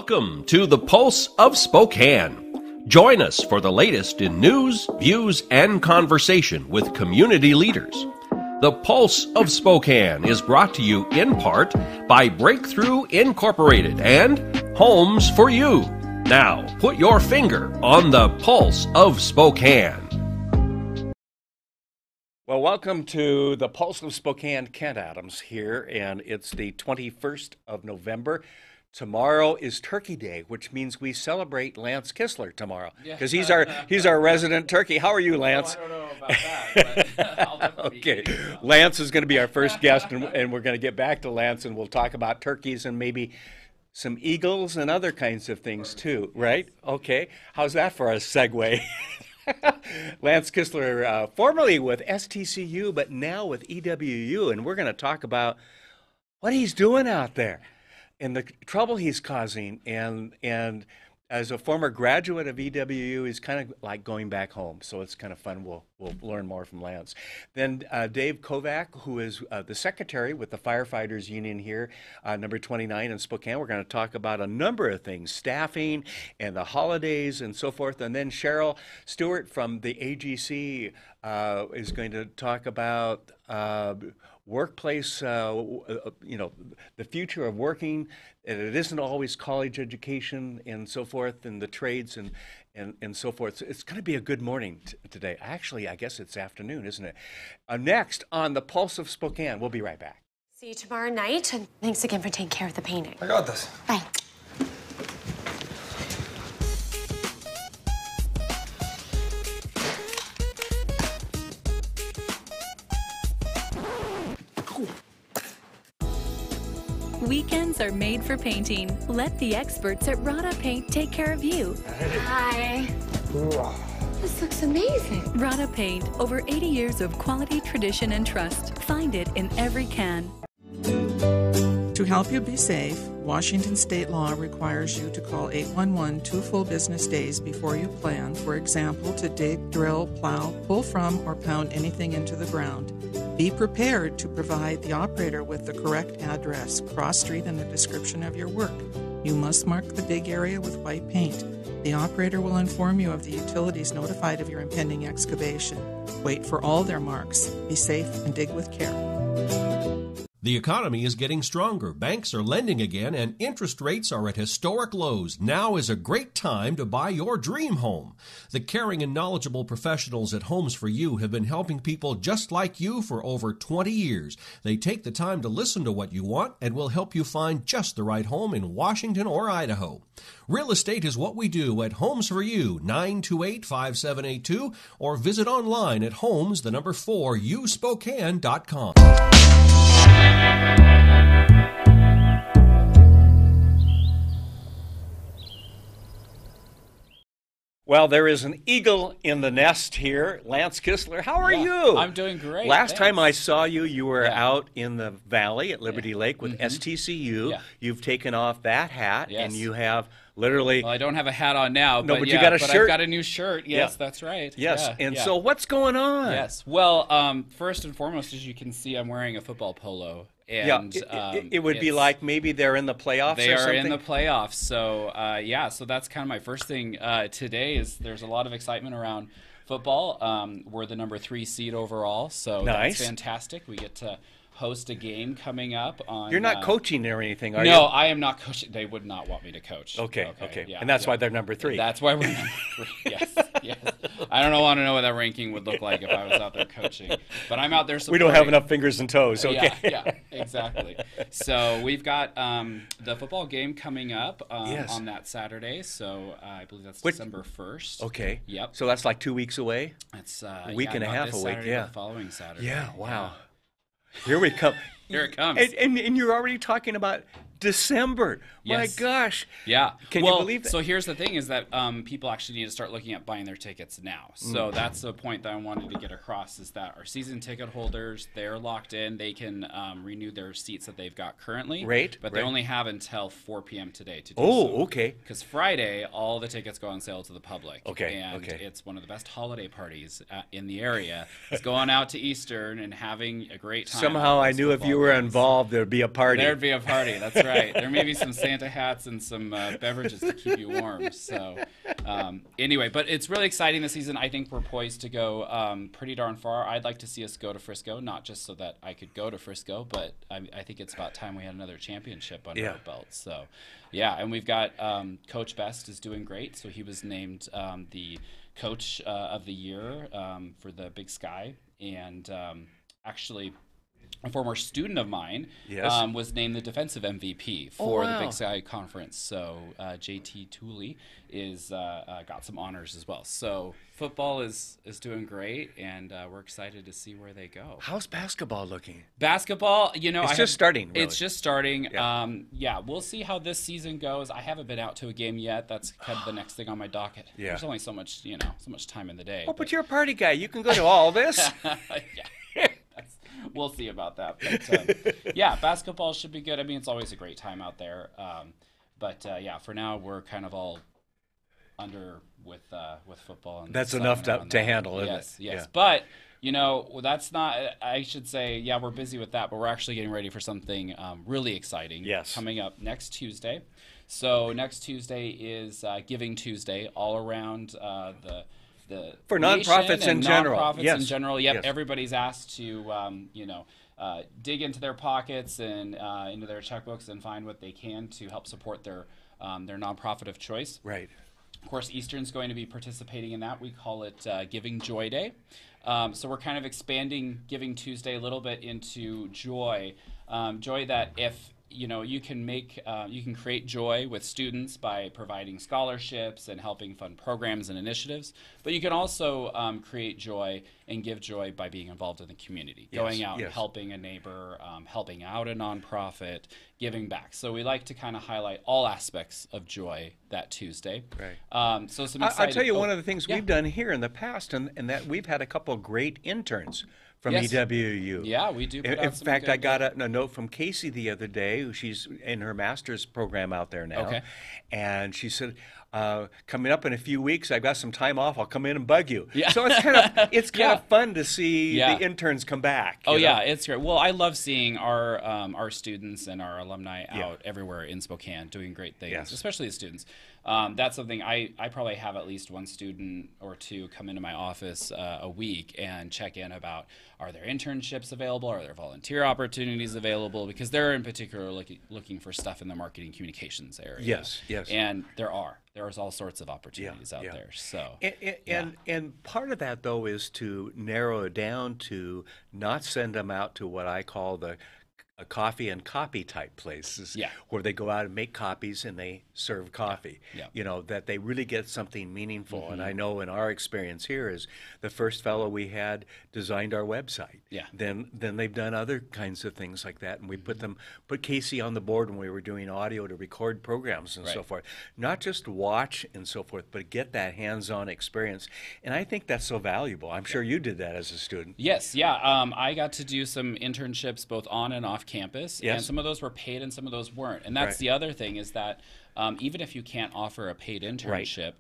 Welcome to the Pulse of Spokane. Join us for the latest in news, views, and conversation with community leaders. The Pulse of Spokane is brought to you in part by Breakthrough Incorporated and Homes for You. Now, put your finger on the Pulse of Spokane. Well, welcome to the Pulse of Spokane. Kent Adams here, and it's the 21st of November. Tomorrow is Turkey Day, which means we celebrate Lance Kistler tomorrow because he's our resident turkey. How are you, Lance? Oh, I don't know about that, but I'll definitely Okay, be. Lance is going to be our first guest, and we're going to get back to Lance, and we'll talk about turkeys and maybe some eagles and other kinds of things too, right? Okay, how's that for a segue? Lance Kistler, formerly with STCU, but now with EWU, and we're going to talk about what he's doing out there and the trouble he's causing. And as a former graduate of EWU, he's kind of like going back home. So it's kind of fun. We'll learn more from Lance. Then Dave Kovak, who is the secretary with the Firefighters Union here, number 29 in Spokane. We're going to talk about a number of things, staffing and the holidays and so forth. And then Cheryl Stewart from the AGC is going to talk about workplace, the future of working, and it isn't always college education and so forth, and the trades and so forth. So it's going to be a good morning today. Actually, I guess it's afternoon, isn't it? Next on the Pulse of Spokane. We'll be right back. See you tomorrow night, and thanks again for taking care of the painting. I got this. Bye. Weekends are made for painting. Let the experts at Rada Paint take care of you. Hi. This looks amazing. Rada Paint, over 80 years of quality, tradition, and trust. Find it in every can. To help you be safe, Washington state law requires you to call 811 2 full business days before you plan, for example, to dig, drill, plow, pull from, or pound anything into the ground. Be prepared to provide the operator with the correct address, cross street, and a description of your work. You must mark the dig area with white paint. The operator will inform you of the utilities notified of your impending excavation. Wait for all their marks. Be safe and dig with care. The economy is getting stronger. Banks are lending again, and interest rates are at historic lows. Now is a great time to buy your dream home. The caring and knowledgeable professionals at Homes for You have been helping people just like you for over 20 years. They take the time to listen to what you want and will help you find just the right home in Washington or Idaho. Real estate is what we do at Homes for You, 928-5782, or visit online at homes4uspokane.com. Well, there is an eagle in the nest here. Lance Kistler, how are you? I'm doing great. Last time I thanks. saw you, you were out in the valley at Liberty Lake with Mm-hmm. STCU. Yeah. You've taken off that hat, Yes. and you have literally... Well, I don't have a hat on now, No, but, but yeah, you got a but shirt. I've got a new shirt. Yes, Yeah. that's right. Yes, Yeah, and yeah. so what's going on? Yes. Well, first and foremost, as you can see, I'm wearing a football polo. And, it would be it's- like maybe they're in the playoffs They or are something? in the playoffs. So, so that's kind of my first thing today is there's a lot of excitement around football. We're the number 3 seed overall, so Nice. that's fantastic. We get to host a game coming up on... You're not coaching or anything, are you? No, I am not coaching. They would not want me to coach. Okay. Yeah, And that's yeah. why they're number 3. That's why we're number 3. Yes, yes. I don't want to know what that ranking would look like if I was out there coaching. But I'm out there We supporting. don't have enough fingers and toes, okay? Yeah, exactly. So we've got the football game coming up Yes. on that Saturday. So I believe that's Which- December 1st. Okay. Yep. So that's like 2 weeks away? It's a week and a not half this away, Saturday, yeah. but the following Saturday. Yeah, wow. Here we come. Here it comes. And you're already talking about December. My Yes. gosh. Yeah. Can well, you believe that? So here's the thing is that people actually need to start looking at buying their tickets now. So that's the point that I wanted to get across is that our season ticket holders, they're locked in. They can renew their seats that they've got currently. Right, But they right. only have until 4 p.m. today to do Oh, so. okay. Because Friday, all the tickets go on sale to the public. Okay, And okay. it's one of the best holiday parties in the area. It's going out to Eastern and having a great time. Somehow at I those knew if football you were games. involved, there'd be a party. There'd be a party. That's right. There may be some Santa hats and some beverages to keep you warm. So anyway, but it's really exciting this season. I think we're poised to go pretty darn far. I'd like to see us go to Frisco, not just so that I could go to Frisco, but I think it's about time we had another championship under our belt. So, yeah, and we've got Coach Best is doing great. So he was named the Coach of the Year for the Big Sky, and actually a former student of mine was named the defensive MVP for the Big Sky Conference. So JT Tooley is got some honors as well. So football is doing great, and we're excited to see where they go. How's basketball looking? Basketball, it's just starting. Really. It's just starting. Yeah. We'll see how this season goes. I haven't been out to a game yet. That's kind of the next thing on my docket. Yeah. There's only so much time in the day. Oh, but you're a party guy. You can go to all this. Yeah. We'll see about that. But, yeah, basketball should be good. I mean, it's always a great time out there. But yeah, for now, we're kind of all under with football. And that's enough to handle, isn't it? Yes. Yeah. But, that's not, I should say, yeah, we're busy with that, but we're actually getting ready for something really exciting coming up next Tuesday. So next Tuesday is Giving Tuesday all around for nonprofits in general. Nonprofits in general. Yep. Everybody's asked to, dig into their pockets and into their checkbooks and find what they can to help support their nonprofit of choice. Right. Of course, Eastern's going to be participating in that. We call it Giving Joy Day. So we're kind of expanding Giving Tuesday a little bit into joy. Joy that if you can create joy with students by providing scholarships and helping fund programs and initiatives, but you can also create joy and give joy by being involved in the community, going out and helping a neighbor, helping out a nonprofit, giving back. So we like to kind of highlight all aspects of joy that Tuesday. Right. So some exciting, I'll tell you one of the things we've done here in the past, and that we've had a couple of great interns from EWU. Yeah, we do. In fact, I got a note from Casey the other day. She's in her master's program out there now. And she said, coming up in a few weeks, I've got some time off. I'll come in and bug you. Yeah. So it's kind of fun to see the interns come back. Yeah, it's great. Well, I love seeing our students and our alumni out everywhere in Spokane doing great things, especially the students. That's something I probably have at least one student or two come into my office a week and check in about, are there internships available? Are there volunteer opportunities available? Because they're in particular looking for stuff in the marketing communications area. Yes. And there's all sorts of opportunities out there. So and part of that though is to narrow it down to not send them out to what I call the coffee and copy type places where they go out and make copies and they serve coffee. That they really get something meaningful. And I know in our experience here is the first fellow we had designed our website. Then they've done other kinds of things like that, and we put Casey on the board when we were doing audio to record programs and so forth. Not just watch and so forth, but get that hands-on experience. And I think that's so valuable. I'm sure you did that as a student. Yes, I got to do some internships both on and off campus, and some of those were paid and some of those weren't. And that's the other thing is that even if you can't offer a paid internship,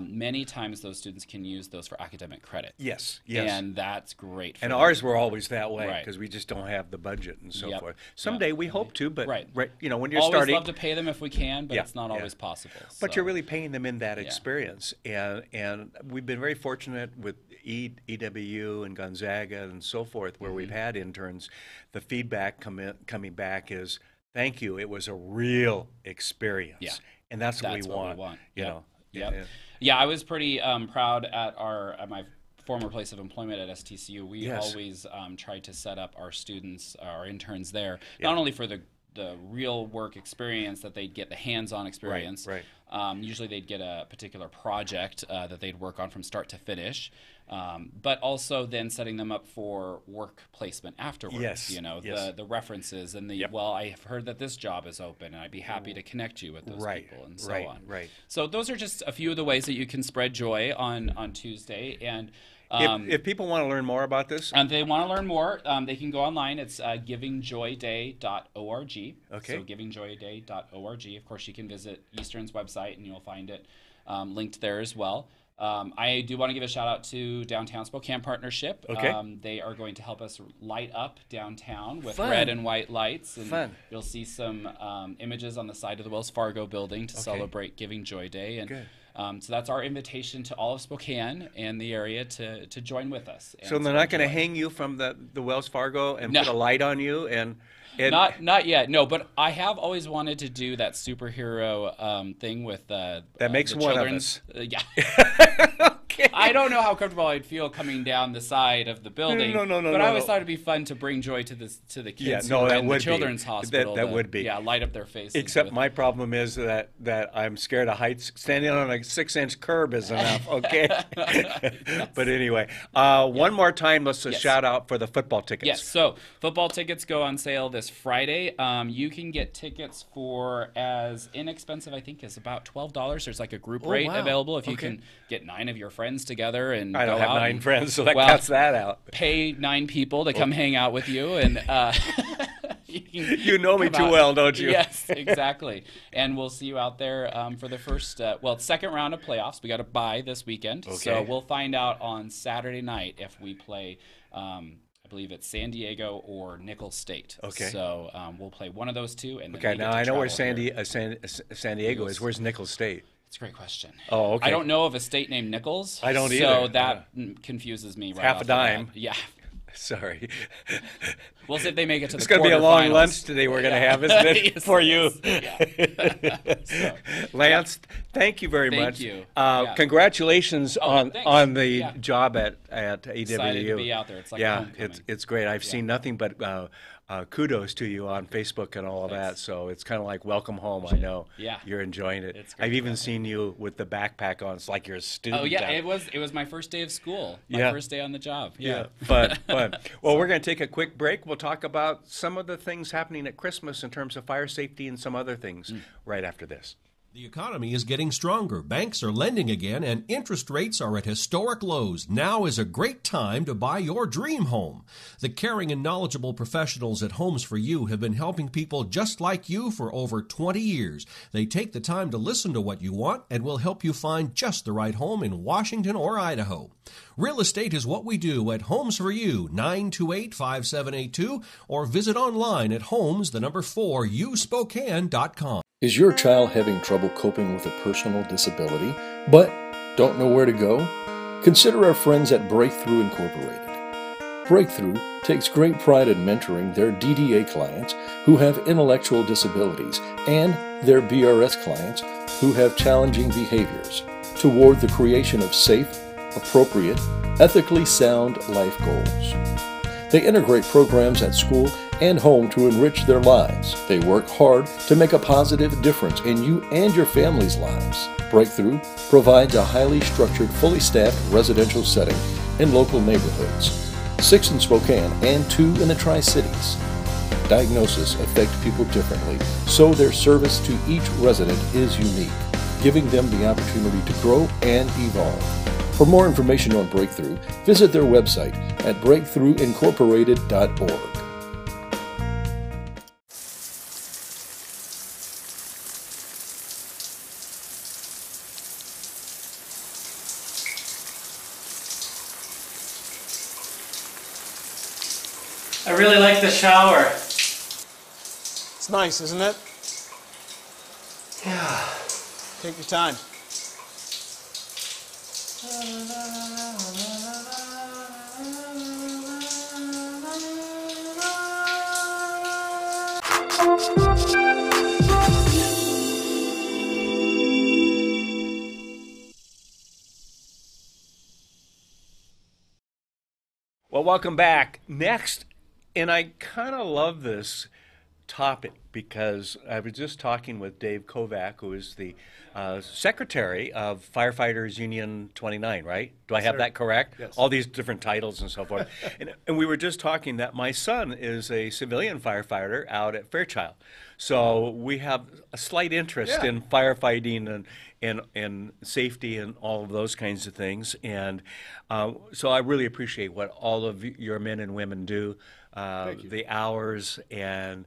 many times those students can use those for academic credit. Yes. And that's great for them. Ours were always that way because we just don't have the budget and so forth. Someday we hope to, but when you're always starting. Always love to pay them if we can, but it's not always possible. But you're really paying them in that experience. And we've been very fortunate with EWU and Gonzaga and so forth where we've had interns. The feedback coming back is, thank you. It was a real experience, and that's what we want. I was pretty proud at my former place of employment at STCU. We always tried to set up our students, our interns there, not only for the real work experience that they'd get, the hands-on experience. Usually they'd get a particular project that they'd work on from start to finish. But also then setting them up for work placement afterwards. The references and well, I have heard that this job is open, and I'd be happy to connect you with those people and so on. So those are just a few of the ways that you can spread joy on Tuesday. And if people want to learn more about this, and they want to learn more, they can go online. It's givingjoyday.org. Okay. So givingjoyday.org. Of course, you can visit Eastern's website, and you'll find it linked there as well. I do want to give a shout out to Downtown Spokane Partnership. Okay. They are going to help us light up downtown with Fun. red and white lights. And Fun. you'll see some images on the side of the Wells Fargo building to celebrate Giving Joy Day. And Good. so that's our invitation to all of Spokane and the area to join with us. So they're not going to hang you from the Wells Fargo and put a light on you and not yet, no. But I have always wanted to do that superhero thing with that makes one of us. Yeah. I don't know how comfortable I'd feel coming down the side of the building. No. But I always thought it'd be fun to bring joy to the kids who are in the children's hospital. That would be. Yeah, light up their faces. Except my problem is that I'm scared of heights. Standing on a 6-inch curb is enough. Okay. But anyway, one more time, let's shout out for the football tickets. Yes. So football tickets go on sale this Friday. You can get tickets for as inexpensive, I think, as about $12. There's like a group rate available if you can get 9 of your friends together and I don't go have out 9 friends, so that cuts that out. Pay 9 people to come hang out with you, and you know me too well, don't you? Yes, exactly. And we'll see you out there for the first, second round of playoffs. We got a bye this weekend, so we'll find out on Saturday night if we play. I believe it's San Diego or Nicholls State. Okay. So we'll play one of those two, and then okay. Now I know where San Diego is. Where's Nicholls State? It's a great question. Oh, okay. I don't know of a state named Nicholls. I don't either. So that confuses me. Right half a dime. Yeah. Sorry. We'll see if they make it to the quarterfinals. It's going to be a long lunch today we're going to have, isn't it, yes, for you? Yeah. Lance, thank you very much. Thank you. Congratulations on the job at EWU. Excited to be out there. It's like a homecoming. It's great. I've seen nothing but kudos to you on Facebook and all of that. So it's kind of like welcome home. I know. Yeah. You're enjoying it. It's great. I've even seen you with the backpack on. It's like you're a student. Oh yeah, it was my first day of school. My first day on the job. Yeah. Fun. Well, we're going to take a quick break. We'll talk about some of the things happening at Christmas in terms of fire safety and some other things right after this. The economy is getting stronger. Banks are lending again, and interest rates are at historic lows. Now is a great time to buy your dream home. The caring and knowledgeable professionals at Homes for You have been helping people just like you for over 20 years. They take the time to listen to what you want and will help you find just the right home in Washington or Idaho. Real estate is what we do at Homes for You, 928-5782, or visit online at homes4uspokane.com. Is your child having trouble coping with a personal disability, but don't know where to go? Consider our friends at Breakthrough Incorporated. Breakthrough takes great pride in mentoring their DDA clients who have intellectual disabilities and their BRS clients who have challenging behaviors toward the creation of safe, appropriate, ethically sound life goals. They integrate programs at school and home to enrich their lives. They work hard to make a positive difference in you and your family's lives. Breakthrough provides a highly structured, fully staffed residential setting in local neighborhoods, 6 in Spokane and 2 in the Tri-Cities. Diagnoses affect people differently, so their service to each resident is unique, giving them the opportunity to grow and evolve. For more information on Breakthrough, visit their website at breakthroughincorporated.org. I really like the shower. It's nice, isn't it? Yeah. Take your time. Well, welcome back. Next, and I kind of love this topic because I was just talking with Dave Kovak, who is the secretary of Firefighters Union 29, right? Do I have that correct? Yes. All these different titles and so forth. and we were just talking that my son is a civilian firefighter out at Fairchild. So we have a slight interest in firefighting and safety and all of those kinds of things. And so I really appreciate what all of your men and women do, the hours and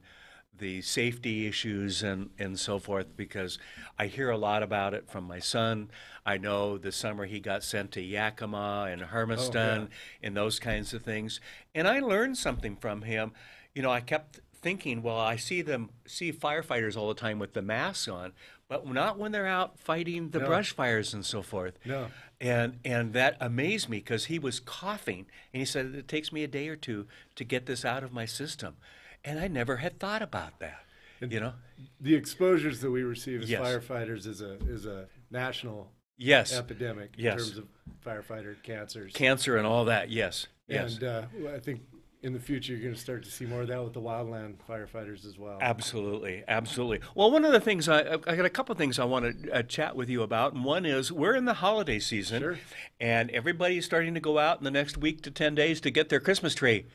the safety issues and so forth, because I hear a lot about it from my son. I know this summer he got sent to Yakima and Hermiston and those kinds of things. And I learned something from him. You know, I kept thinking, well, I see firefighters all the time with the masks on, but not when they're out fighting the brush fires and so forth. No. And that amazed me, because he was coughing, and he said, it takes me a day or two to get this out of my system. And I never had thought about that, you know? The exposures that we receive as firefighters is a national epidemic in terms of firefighter cancers. Cancer and all that, yes. And I think in the future you're going to start to see more of that with the wildland firefighters as well. Absolutely, absolutely. Well, one of the things, I got a couple of things I want to chat with you about, and one is we're in the holiday season, and everybody's starting to go out in the next week to 10 days to get their Christmas tree.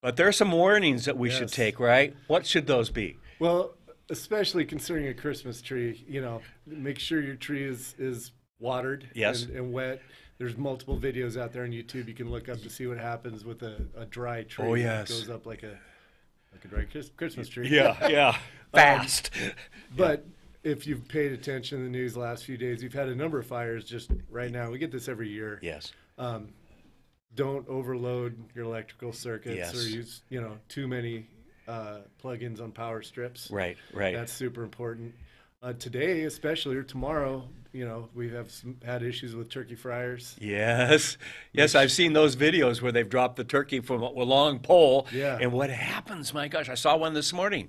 But there are some warnings that we should take, right? What should those be? Well, especially concerning a Christmas tree, you know, make sure your tree is watered and wet. There's multiple videos out there on YouTube you can look up to see what happens with a dry tree. Oh, yes. It goes up like a dry Christmas tree. Yeah. Fast. But if you've paid attention to the news the last few days, we've had a number of fires just right now. We get this every year. Yes. Don't overload your electrical circuits or use, you know, too many plugins on power strips. Right. That's super important. Today, especially, or tomorrow, you know, we have had issues with turkey fryers. Yes, I've seen those videos where they've dropped the turkey from a long pole. Yeah. And what happens? My gosh, I saw one this morning.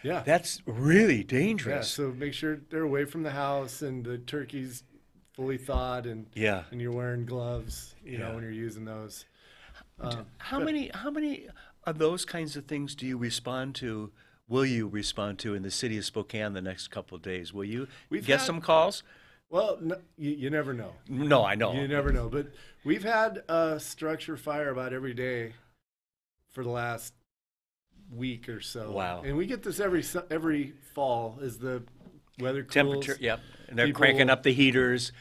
Yeah. That's really dangerous. Yeah, so make sure they're away from the house and the turkey's fully thawed and you're wearing gloves, you know, when you're using those. How many of those kinds of things do you will you respond to in the city of Spokane the next couple of days? Will you get some calls? Well, no, you never know. No, I know. You never know. But we've had a structure fire about every day for the last week or so. Wow. And we get this every fall as the weather cools. Temperature, and they're cranking up the heaters,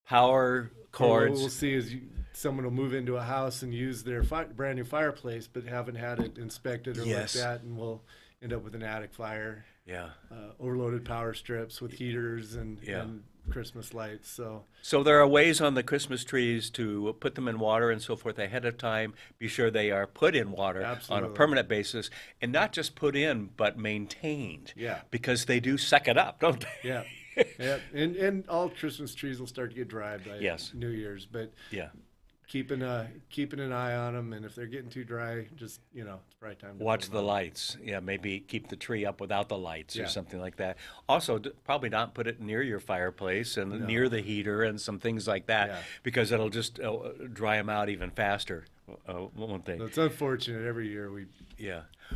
power cords. What we'll see is someone will move into a house and use their brand new fireplace, but haven't had it inspected or like that, and we'll end up with an attic fire. Yeah. Overloaded power strips with heaters and Christmas lights. So there are ways on the Christmas trees to put them in water and so forth ahead of time. Be sure they are put in water on a permanent basis, and not just put in, but maintained. Yeah. Because they do suck it up, don't they? Yeah. Yeah. And all Christmas trees will start to get dry by New Year's, but keeping an eye on them, and if they're getting too dry, just, you know, it's probably time to watch the lights. Yeah, maybe keep the tree up without the lights or something like that. Also, probably not put it near your fireplace and near the heater and some things like that, because it'll just dry them out even faster, won't they? It's unfortunate. Every year we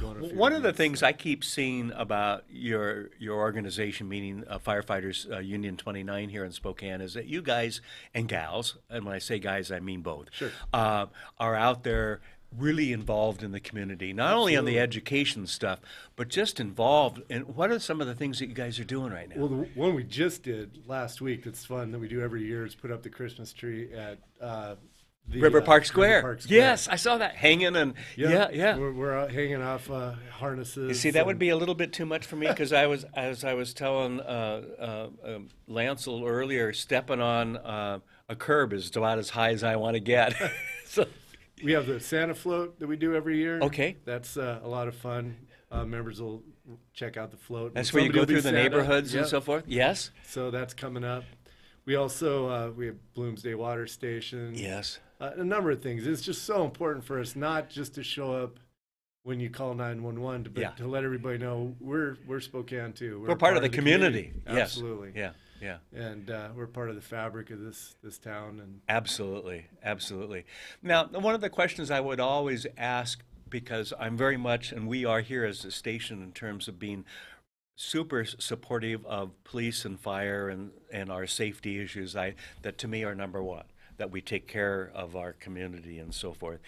One of the things I keep seeing about your organization, meaning Firefighters Union 29 here in Spokane, is that you guys and gals, and when I say guys, I mean both, are out there really involved in the community, not only on the education stuff, but just involved. And what are some of the things that you guys are doing right now? Well, the one we just did last week that's fun that we do every year is put up the Christmas tree at River Park Square. Yes, I saw that hanging, and we're out hanging off harnesses. You see, that would be a little bit too much for me, because I was telling Lance a little earlier, stepping on a curb is about as high as I want to get. So we have the Santa float that we do every year. Okay, that's a lot of fun. Members will check out the float. That's where you go through the neighborhoods and so forth. Yes. So that's coming up. We also we have Bloomsday Water Station. Yes. A number of things. It's just so important for us not just to show up when you call 911, but to let everybody know we're Spokane too. We're part of the community. Yes. Absolutely. Yeah. And we're part of the fabric of this town. And absolutely. Now, one of the questions I would always ask, because I'm very much, and we are here as a station in terms of being super supportive of police and fire and our safety issues, that to me are number one, that we take care of our community and so forth.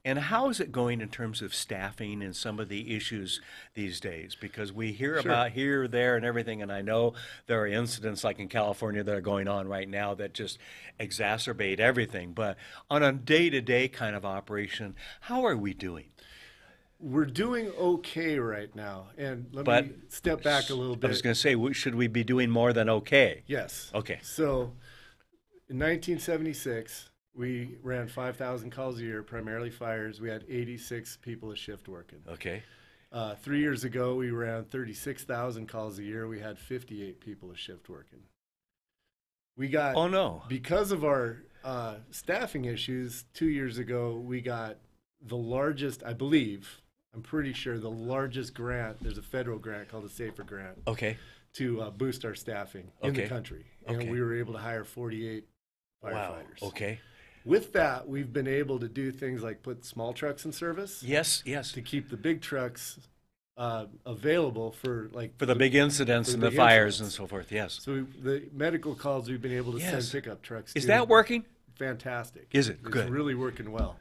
And how is it going in terms of staffing and some of the issues these days? Because we hear about here, there, and everything, and I know there are incidents like in California that are going on right now that just exacerbate everything. But on a day-to-day kind of operation, how are we doing? We're doing okay right now. And let me step back a little bit. I was going to say, should we be doing more than okay? Yes. Okay. So in 1976, we ran 5,000 calls a year, primarily fires. We had 86 people a shift working. Okay. 3 years ago, we ran 36,000 calls a year. We had 58 people a shift working. We got, oh no, because of our staffing issues, 2 years ago, we got the largest, I believe, I'm pretty sure the largest grant, there's a federal grant called the SAFER grant. Okay. To boost our staffing in the country. And we were able to hire 48 firefighters. Wow. Okay. With that, we've been able to do things like put small trucks in service. Yes, yes. To keep the big trucks available for the big incidents and the fires and so forth. Yes. So the medical calls we've been able to send pickup trucks. Is that working? Fantastic. Is it? It's Good. really working well.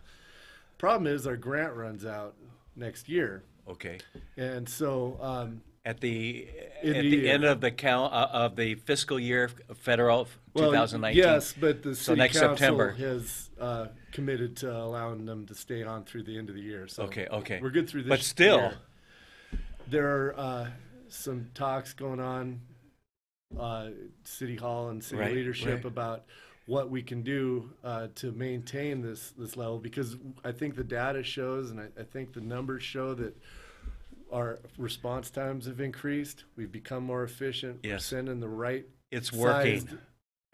Problem is our grant runs out next year. Okay. And so at the end of the count of the fiscal year, federal 2019. Yes, but the city next council September has committed to allowing them to stay on through the end of the year. So okay. We're good through this. But still, year. There are some talks going on, City Hall and city leadership about what we can do to maintain this level, because I think the data shows, and I think the numbers show that our response times have increased. We've become more efficient. Yes. We're sending the right working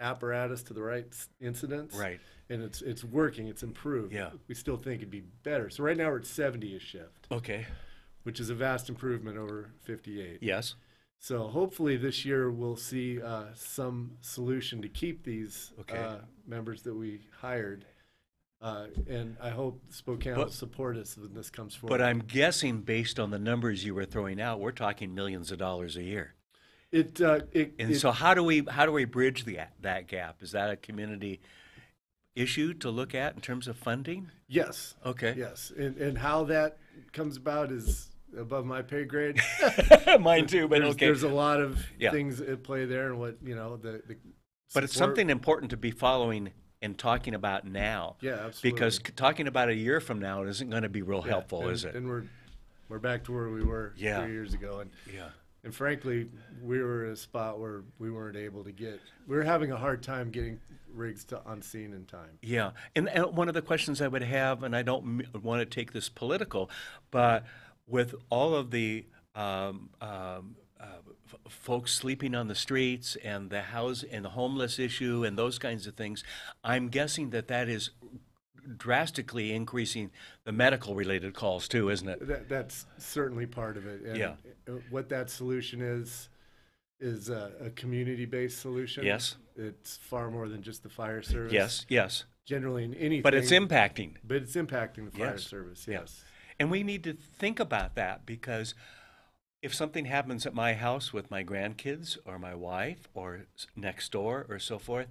apparatus to the right incidents. Right. And it's working. It's improved. Yeah. We still think it'd be better. So right now we're at 70 a shift. Okay. Which is a vast improvement over 58. Yes. So hopefully this year we'll see some solution to keep these members that we hired. And I hope Spokane will support us when this comes forward. But I'm guessing, based on the numbers you were throwing out, we're talking millions of dollars a year. So how do we bridge that gap? Is that a community issue to look at in terms of funding? Yes. Okay. Yes, and how that comes about is above my pay grade. Mine too, but there's a lot of things at play there, and what the But it's something important to be following and talking about now. Yeah, absolutely. Because talking about a year from now isn't going to be real helpful, is it? And we're back to where we were 3 years ago, and frankly, we were in a spot where we weren't able to we were having a hard time getting rigs on scene in time. Yeah, and one of the questions I would have, and I don't want to take this political, but with all of the folks sleeping on the streets and the homeless issue and those kinds of things, I'm guessing that is drastically increasing the medical related calls too, isn't it? That's certainly part of it. And what that solution is a community-based solution. Yes. It's far more than just the fire service. Yes. Generally in anything. But it's impacting. But it's impacting the fire service, yes. And we need to think about that, because if something happens at my house with my grandkids or my wife or next door or so forth,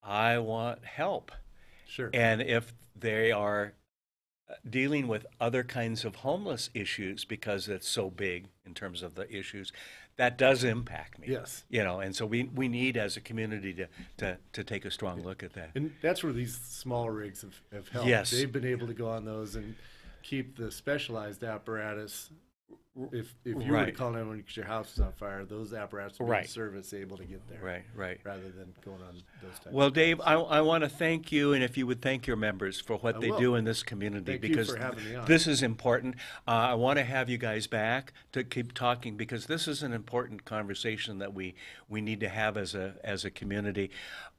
I want help. Sure. And if they are dealing with other kinds of homeless issues, because it's so big in terms of the issues, that does impact me. Yes. And so we need as a community to take a strong look at that. And that's where these small rigs have helped. Yes. They've been able to go on those and keep the specialized apparatus. If you were to call 911 because your house is on fire, those apparatus will be in service, able to get there. Right. Rather than going on those types. Well, Dave, I want to thank you, and if you would thank your members for what they do in this community, because you for having me on. This is important. I want to have you guys back to keep talking, because this is an important conversation that we need to have as a community.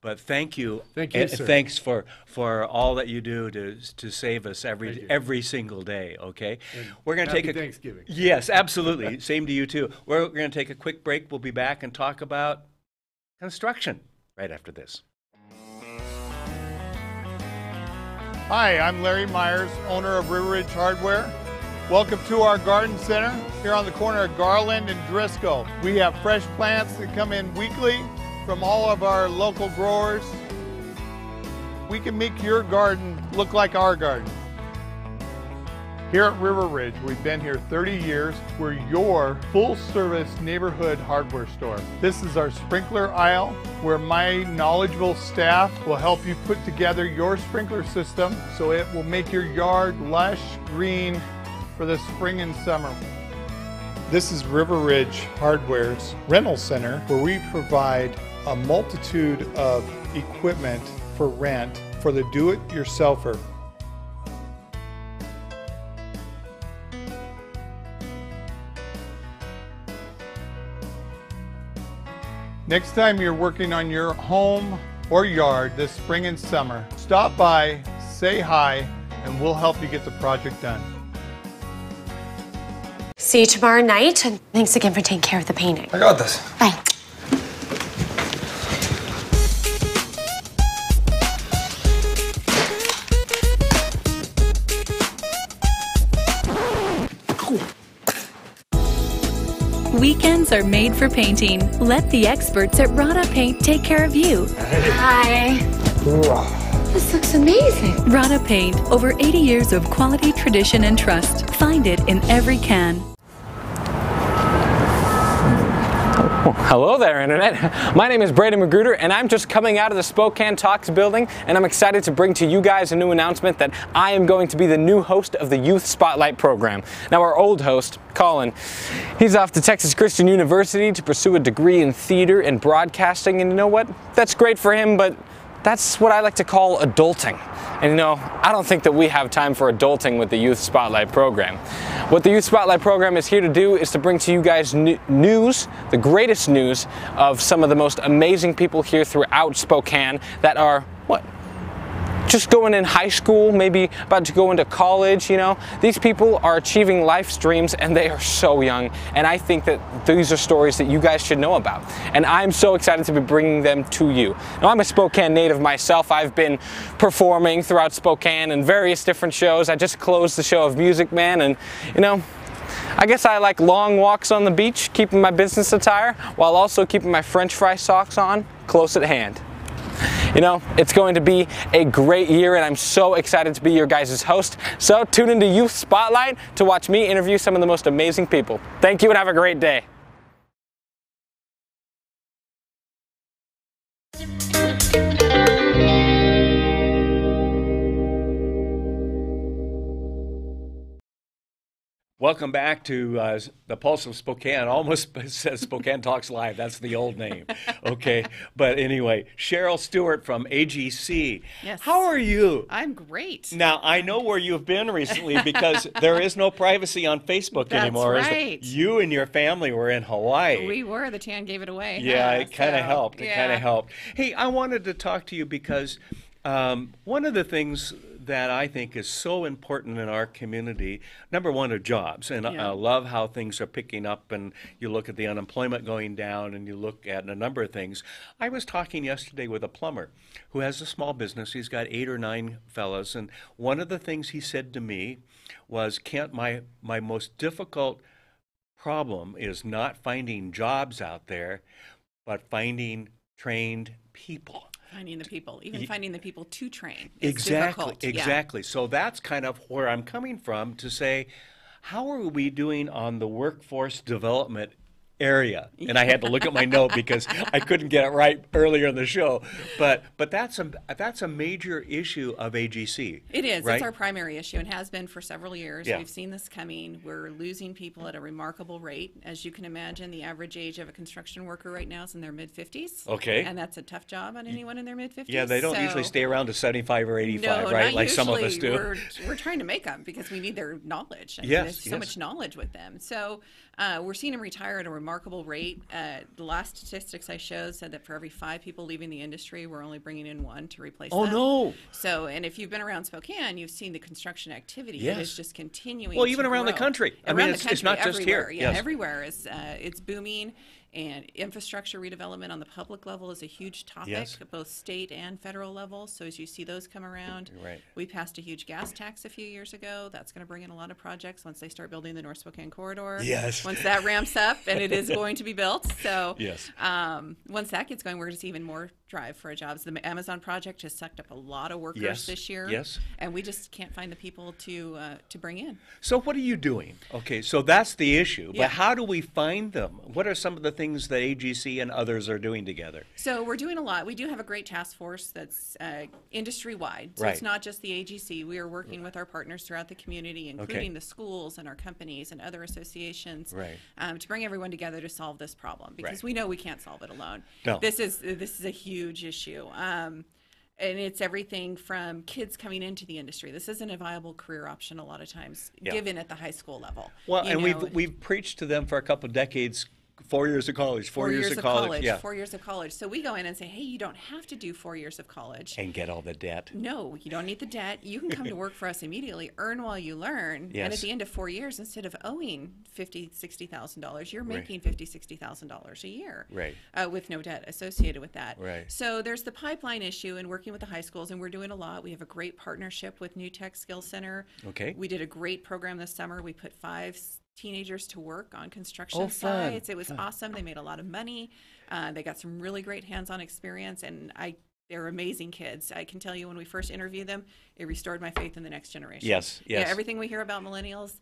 But thank you. Thank you, sir. Thanks for all that you do to save us every single day. Okay, we're going to take Thanksgiving. Yes, absolutely. Same to you too. We're going to take a quick break. We'll be back and talk about construction right after this. Hi, I'm Larry Myers, owner of River Ridge Hardware. Welcome to our garden center here on the corner of Garland and Driscoll. We have fresh plants that come in weekly from all of our local growers. We can make your garden look like our garden. Here at River Ridge, we've been here 30 years. We're your full-service neighborhood hardware store. This is our sprinkler aisle, where my knowledgeable staff will help you put together your sprinkler system so it will make your yard lush, green, for the spring and summer. This is River Ridge Hardware's rental center, where we provide a multitude of equipment for rent for the do-it-yourselfer. Next time you're working on your home or yard this spring and summer, stop by, say hi, and we'll help you get the project done. See you tomorrow night, and thanks again for taking care of the painting. I got this. Bye. Weekends are made for painting. Let the experts at Rada Paint take care of you. Hi. This looks amazing. Rada Paint, over 80 years of quality, tradition, and trust. Find it in every can. Hello there, Internet. My name is Braden Magruder, and I'm just coming out of the Spokane Talks building, and I'm excited to bring to you guys a new announcement that I am going to be the new host of the Youth Spotlight program. Now, our old host, Colin, he's off to Texas Christian University to pursue a degree in theater and broadcasting, and you know what? That's great for him, but that's what I like to call adulting. And you know, I don't think that we have time for adulting with the Youth Spotlight program. What the Youth Spotlight program is here to do is to bring to you guys news, the greatest news of some of the most amazing people here throughout Spokane that are, just going in high school, maybe about to go into college, you know. These people are achieving life's dreams, and they are so young, and I think that these are stories that you guys should know about, and I'm so excited to be bringing them to you. Now, I'm a Spokane native myself. I've been performing throughout Spokane in various different shows. I just closed the show of Music Man, and you know, I guess I like long walks on the beach, keeping my business attire, while also keeping my French fry socks on close at hand. You know, it's going to be a great year, and I'm so excited to be your guys' host. So tune into Youth Spotlight to watch me interview some of the most amazing people. Thank you and have a great day. Welcome back to the Pulse of Spokane. Almost says Spokane Talks Live. That's the old name. Okay. But anyway, Cheryl Stewart from AGC. Yes. How are you? I'm great. Now, I know where you've been recently because there is no privacy on Facebook anymore. That's right. You and your family were in Hawaii. We were. The tan gave it away. Yeah, it kind of helped. It yeah. kind of helped. Hey, I wanted to talk to you because one of the things that I think is so important in our community, number one, are jobs. And I love how things are picking up, and you look at the unemployment going down, and you look at a number of things. I was talking yesterday with a plumber who has a small business. He's got 8 or 9 fellas, and one of the things he said to me was, Kent, my most difficult problem is not finding jobs out there, but finding trained people. Finding the people, even finding the people to train. It's exactly. difficult. So that's kind of where I'm coming from to say, how are we doing on the workforce development area? And I had to look at my note because I couldn't get it right earlier in the show. But that's a major issue of AGC. It is. Right? It's our primary issue and has been for several years. Yeah. We've seen this coming. We're losing people at a remarkable rate. As you can imagine, the average age of a construction worker right now is in their mid-50s. Okay. And that's a tough job on anyone in their mid-50s. Yeah, they don't usually stay around to 75 or 85, no, right? Not like usually. Some of us do. We're trying to make them because we need their knowledge. There's so much knowledge with them. So we're seeing them retire at a remarkable rate. The last statistics I showed said that for every 5 people leaving the industry, we're only bringing in 1 to replace them. Oh, no. So, and if you've been around Spokane, you've seen the construction activity. Yes. It is just continuing. Well, even to around grow. the country. Around I mean, the country, it's not just everywhere. here. Yeah, yes. everywhere is it's booming. And infrastructure redevelopment on the public level is a huge topic at both state and federal level. So as you see those come around, we passed a huge gas tax a few years ago. That's going to bring in a lot of projects once they start building the North Spokane corridor. Yes. Once that ramps up, and it is going to be built. So yes. Once that gets going, we're going to see even more drive for jobs. The Amazon project has sucked up a lot of workers this year. Yes. And we just can't find the people to bring in. So what are you doing? Okay, so that's the issue. But how do we find them? What are some of the things that AGC and others are doing together? So we're doing a lot. We do have a great task force that's industry-wide. So it's not just the AGC. We are working with our partners throughout the community, including the schools and our companies and other associations, to bring everyone together to solve this problem, because we know we can't solve it alone. No. This is a huge issue. And it's everything from kids coming into the industry. This isn't a viable career option a lot of times, given at the high school level. Well, and we've preached to them for a couple of decades. 4 years of college, 4 years of college. 4 years of college. So we go in and say, hey, you don't have to do 4 years of college. And get all the debt. No, you don't need the debt. You can come to work for us immediately, earn while you learn. Yes. And at the end of 4 years, instead of owing $50,000, $60,000, you're making $50,000, $60,000 a year. Right. With no debt associated with that. Right. So there's the pipeline issue and working with the high schools, and we're doing a lot. We have a great partnership with New Tech Skills Center. Okay. We did a great program this summer. We put 5 teenagers to work on construction sites. It was awesome. They made a lot of money. They got some really great hands-on experience, and they're amazing kids. I can tell you, when we first interviewed them, it restored my faith in the next generation. Yes. Yeah, everything we hear about millennials,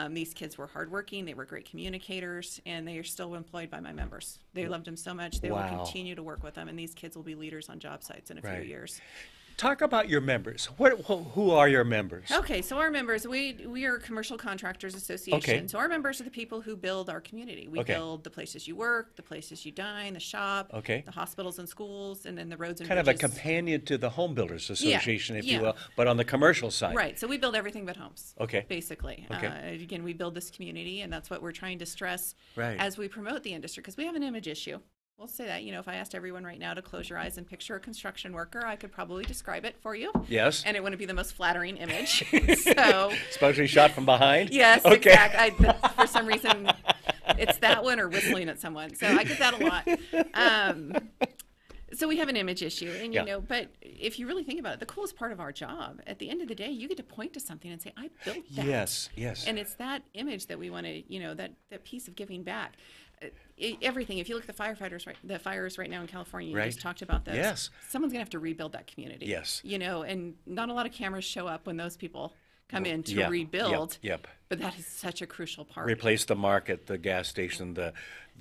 these kids were hardworking, they were great communicators, and they are still employed by my members. They loved them so much, they will continue to work with them, and these kids will be leaders on job sites in a few years. Talk about your members. Who are your members? Okay, so our members, we are a Commercial Contractors Association. Okay. So our members are the people who build our community. We build the places you work, the places you dine, the shop, the hospitals and schools, and then the roads and kind bridges. of a companion to the Home Builders Association, if you will, but on the commercial side. Right, so we build everything but homes, basically. Okay. Again, we build this community, and that's what we're trying to stress as we promote the industry, because we have an image issue. We'll say that, if I asked everyone right now to close your eyes and picture a construction worker, I could probably describe it for you. Yes. And it wouldn't be the most flattering image. So, especially shot from behind? Yes, exactly. For some reason, it's that one or whistling at someone. So I get that a lot. So we have an image issue, and but if you really think about it, the coolest part of our job, at the end of the day, you get to point to something and say, I built that. Yes, yes. And it's that image that we want to, that piece of giving back. Everything. If you look at the fires right now in California, you just talked about this. Yes. Someone's going to have to rebuild that community. Yes. And not a lot of cameras show up when those people come in to rebuild. Yep. But that is such a crucial part. Replace the market, the gas station, the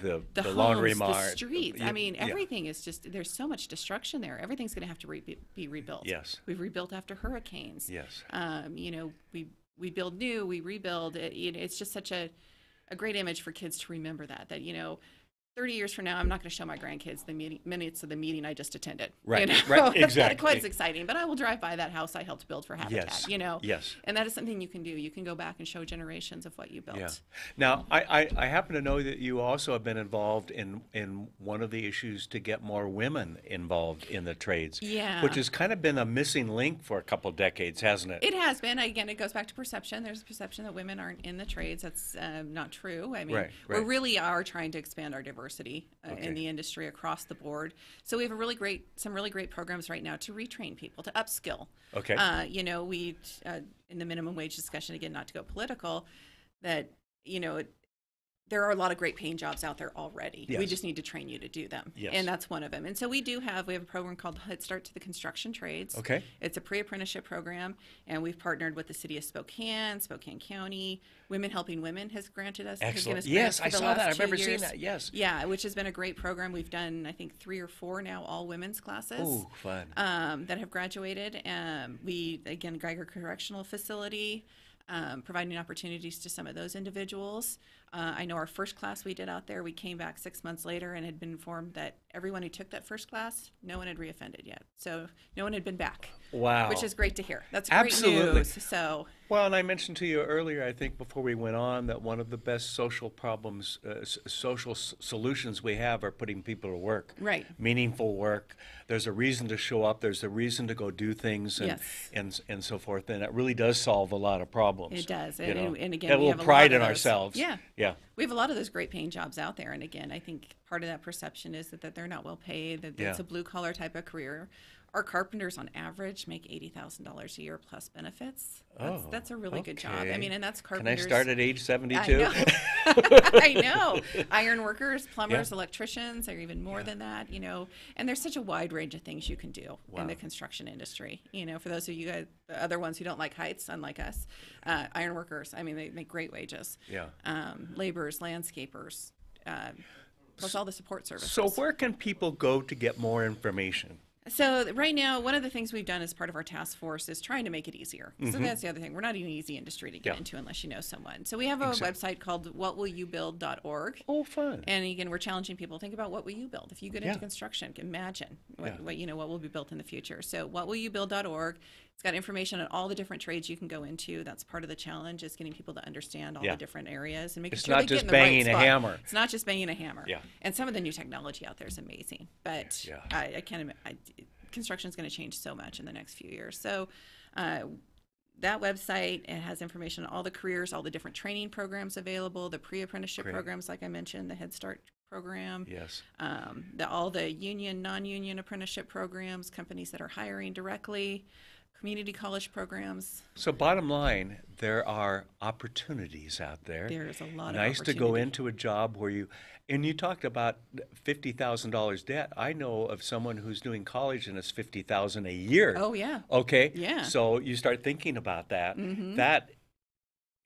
homes, laundry mart, the streets. I mean, everything is just, there's so much destruction there. Everything's going to have to be rebuilt. Yes. We've rebuilt after hurricanes. Yes. We build new, we rebuild. It's just such a great image for kids to remember that 30 years from now, I'm not going to show my grandkids the minutes of the meeting I just attended. Right, right, exactly. Quite exciting, but I will drive by that house I helped build for Habitat, Yes. And that is something you can do. You can go back and show generations of what you built. Yeah. Now, I happen to know that you also have been involved in one of the issues to get more women involved in the trades. Yeah. Which has kind of been a missing link for a couple of decades, hasn't it? It has been. Again, it goes back to perception. There's a perception that women aren't in the trades. That's not true. I mean, we really are trying to expand our diversity in the industry across the board. So we have some really great programs right now to retrain people, to upskill. Okay. We in the minimum wage discussion, again, not to go political, that there are a lot of great paying jobs out there already. Yes. We just need to train you to do them. Yes. And that's one of them. And so we have a program called Head Start to the Construction Trades. Okay. It's a pre-apprenticeship program, and we've partnered with the city of Spokane County. Women Helping Women has granted us. Excellent. Has yes, I saw that. I remember seeing that. Yes. Yeah, which has been a great program. We've done, I think, 3 or 4 now all women's classes. Oh, fun. That have graduated. Geiger Correctional Facility. Providing opportunities to some of those individuals. I know our first class we did out there, we came back 6 months later and had been informed that everyone who took that first class, no one had reoffended yet. So no one had been back. Wow. Which is great to hear. That's Absolutely. Great news. So. Well, and I mentioned to you earlier, I think before we went on, that one of the best social problems, social solutions we have are putting people to work. Right. Meaningful work. There's a reason to show up. There's a reason to go do things and yes. and so forth. And it really does solve a lot of problems. It does. And again, a little pride in ourselves. Yeah. Yeah. We have a lot of those great paying jobs out there. And again, I think part of that perception is that they're not well paid, that it's a blue collar type of career. Our carpenters on average make $80,000 a year plus benefits. That's a really good job. I mean, and that's carpenters. Can I start at age 72? I know. I know. Iron workers, plumbers, electricians are even more than that, you know. And there's such a wide range of things you can do in the construction industry. You know, for those of you guys, the other ones who don't like heights, unlike us, iron workers, I mean, they make great wages. Yeah. Laborers, landscapers, plus all the support services. So where can people go to get more information? So right now, one of the things we've done as part of our task force is trying to make it easier. So that's the other thing. We're not an easy industry to get into unless you know someone. So we have a website called whatwillyoubuild.org. Oh, fun. And again, we're challenging people. Think about what will you build? If you get into construction, imagine what will be built in the future. So whatwillyoubuild.org. It's got information on all the different trades you can go into. That's part of the challenge, is getting people to understand all the different areas and making sure they get in the right spot. It's not just banging a hammer. It's not just banging a hammer. Yeah. And some of the new technology out there is amazing. But I can't imagine. Construction is going to change so much in the next few years. So that website, it has information on all the careers, all the different training programs available, the pre-apprenticeship programs, like I mentioned, the Head Start program. Yes. All the union, non-union apprenticeship programs, companies that are hiring directly, community college programs. So bottom line, there are opportunities out there. There's a lot of Nice to go into a job where you, and you talked about $50,000 debt. I know of someone who's doing college and it's $50,000 a year. Oh, yeah. Okay. Yeah. So you start thinking about that. That,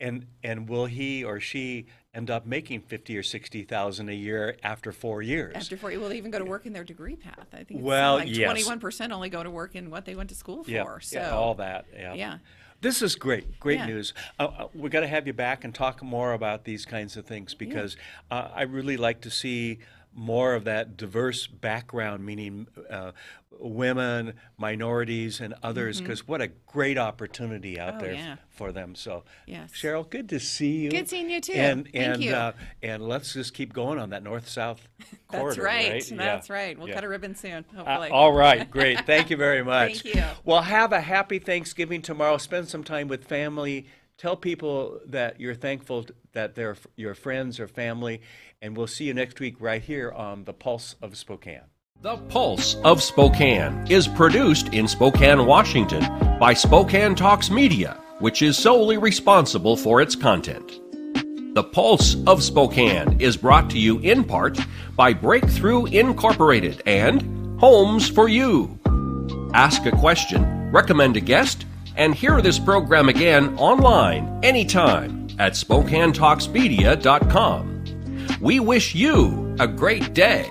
and will he or she end up making $50,000 or $60,000 a year after 4 years? After 4 years, will they even go to work in their degree path? I think it's like 21% only go to work in what they went to school for. So all that. Yeah. This is great news. We got to have you back and talk more about these kinds of things, because I really like to see more of that diverse background, meaning women, minorities, and others, because what a great opportunity out there for them. So, Cheryl, good to see you. Good seeing you too. Thank you. And let's just keep going on that north-south corridor. That's right. That's right. We'll cut a ribbon soon, hopefully. All right, great. Thank you very much. Thank you. Well, have a happy Thanksgiving tomorrow. Spend some time with family. Tell people that you're thankful that they're your friends or family, and we'll see you next week right here on The Pulse of Spokane. The Pulse of Spokane is produced in Spokane, Washington by Spokane Talks Media, which is solely responsible for its content. The Pulse of Spokane is brought to you in part by Breakthrough Incorporated and Homes for You. Ask a question, recommend a guest, and hear this program again online anytime at SpokaneTalksMedia.com. We wish you a great day.